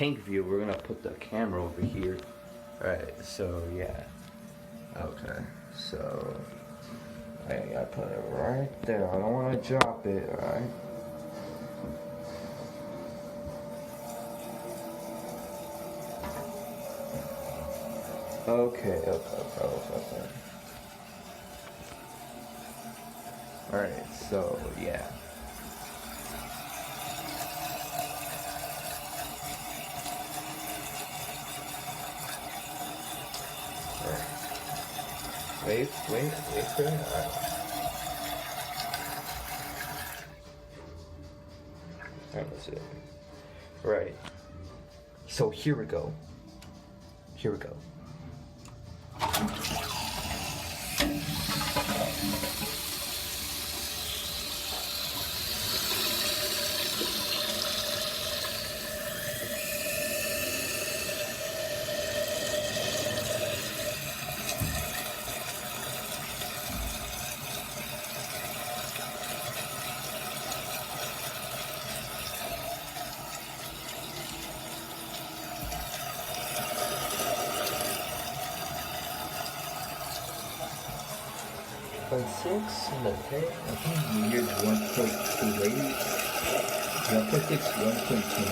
tank view, we're gonna put the camera over here. Alright, so yeah. Okay, so I gotta put it right there. I don't wanna drop it, alright? Okay. Alright, so yeah. Wait for it. Alright, let's see. Right. So here we go. Point 6 in the pay. I think years 1.28. 1.6, 1.22.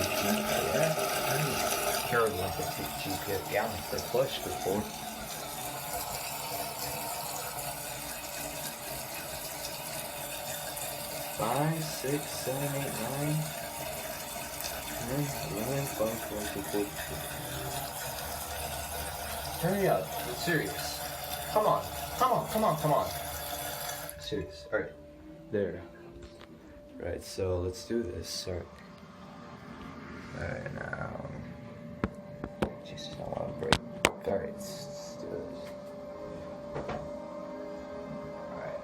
Yeah, I carried 1.6 GPA. Yeah, I'm for flush before. Five, 6, 7, 8, 9, 10, 11, 12, 13, 14. Hurry up, I'm serious. Come on. Serious. Alright. There. Right, so let's do this. Alright, now. Jesus, I don't want to break. Alright, let's do this. Alright.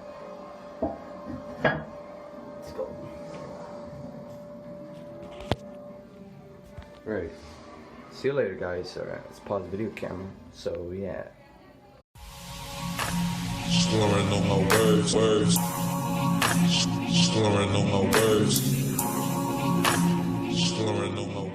Let's go. Right. See you later, guys. Alright, let's pause the video camera. So, yeah. Slurring on my words. Slurring on my words. Slurring on my words.